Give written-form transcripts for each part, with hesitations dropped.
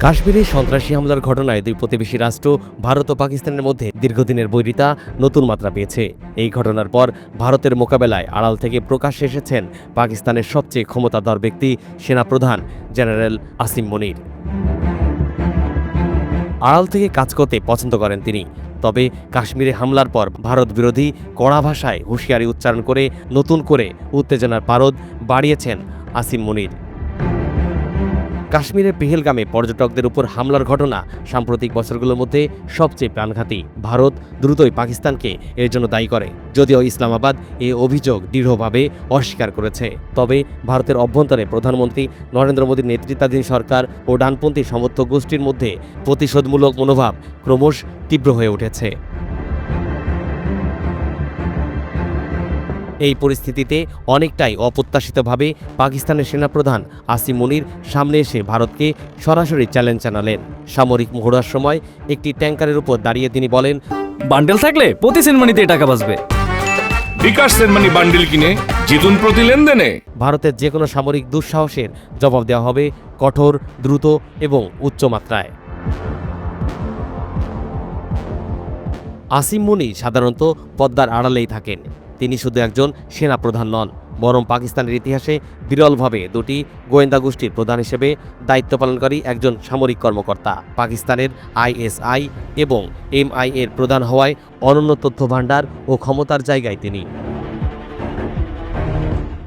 কাশ্মীরে সন্ত্রাসী হামলার ঘটনায় দুই প্রতিবেশী রাষ্ট্র ভারত ও পাকিস্তানের মধ্যে দীর্ঘদিনের বৈরিতা নতুন মাত্রা পেয়েছে। এই ঘটনার পর ভারতের মোকাবেলায় আড়াল থেকে প্রকাশ্যে এসেছেন পাকিস্তানের সবচেয়ে ক্ষমতাধর ব্যক্তি সেনাপ্রধান জেনারেল আসিম মনির। আড়াল থেকে কাজ করতে পছন্দ করেন তিনি, তবে কাশ্মীরে হামলার পর ভারত বিরোধী কড়া ভাষায় হুঁশিয়ারি উচ্চারণ করে নতুন করে উত্তেজনার পারদ বাড়িয়েছেন আসিম মনির। কাশ্মীরের পেহেলগামে পর্যটকদের উপর হামলার ঘটনা সাম্প্রতিক বছরগুলোর মধ্যে সবচেয়ে প্রাণঘাতী। ভারত দ্রুতই পাকিস্তানকে এর জন্য দায়ী করে, যদিও ইসলামাবাদ এ অভিযোগ দৃঢ়ভাবে অস্বীকার করেছে। তবে ভারতের অভ্যন্তরে প্রধানমন্ত্রী নরেন্দ্র মোদীর নেতৃত্বাধীন সরকার ও ডানপন্থী সমর্থক গোষ্ঠীর মধ্যে প্রতিশোধমূলক মনোভাব ক্রমশ তীব্র হয়ে উঠেছে। এই পরিস্থিতিতে অনেকটাই অপ্রত্যাশিতভাবে পাকিস্তানের সেনাপ্রধান আসিম মনির সামনে এসে ভারতকে সরাসরি চ্যালেঞ্জ জানালেন। সামরিক মহড়ার সময় একটি ট্যাঙ্কারের উপর দাঁড়িয়ে তিনি বলেন, বান্ডেল থাকলে প্রতি সেনমানিতে টাকা বাঁচবে। বিকাশ সেনমানি বান্ডেল কিনে জিতুন প্রতি লেনদেনে। ভারতের যে কোনো সামরিক দুঃসাহসের জবাব দেওয়া হবে কঠোর, দ্রুত এবং উচ্চ মাত্রায়। আসিম মনির সাধারণত পদ্মার আড়ালেই থাকেন। তিনি শুধু একজন সেনাপ্রধান নন, বরং পাকিস্তানের ইতিহাসে বিরলভাবে দুটি গোয়েন্দা গোষ্ঠীর প্রধান হিসেবে দায়িত্ব পালনকারী একজন সামরিক কর্মকর্তা। পাকিস্তানের ISI এবং MI এর প্রধান হওয়ায় অনন্য তথ্য ভাণ্ডার ও ক্ষমতার জায়গায় তিনি।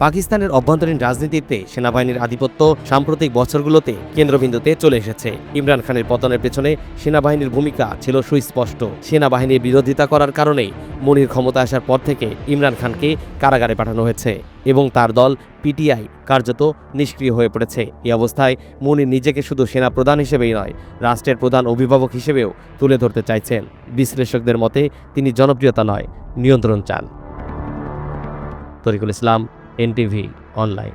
পাকিস্তানের অভ্যন্তরীণ রাজনীতিতে সেনাবাহিনীর আধিপত্য সাম্প্রতিক বছরগুলোতে কেন্দ্রবিন্দুতে চলে এসেছে। ইমরান খানের পতনের পেছনে সেনাবাহিনীর ভূমিকা ছিল সুস্পষ্ট। সেনাবাহিনীর বিরোধিতা করার কারণেই মনির ক্ষমতা আসার পর থেকে ইমরান খানকে কারাগারে পাঠানো হয়েছে এবং তার দল PTI কার্যত নিষ্ক্রিয় হয়ে পড়েছে। এই অবস্থায় মনির নিজেকে শুধু সেনাপ্রধান হিসেবেই নয়, রাষ্ট্রের প্রধান অভিভাবক হিসেবেও তুলে ধরতে চাইছেন। বিশ্লেষকদের মতে তিনি জনপ্রিয়তা নয়, নিয়ন্ত্রণ চান। তরিকুল ইসলাম, NTV অনলাইন।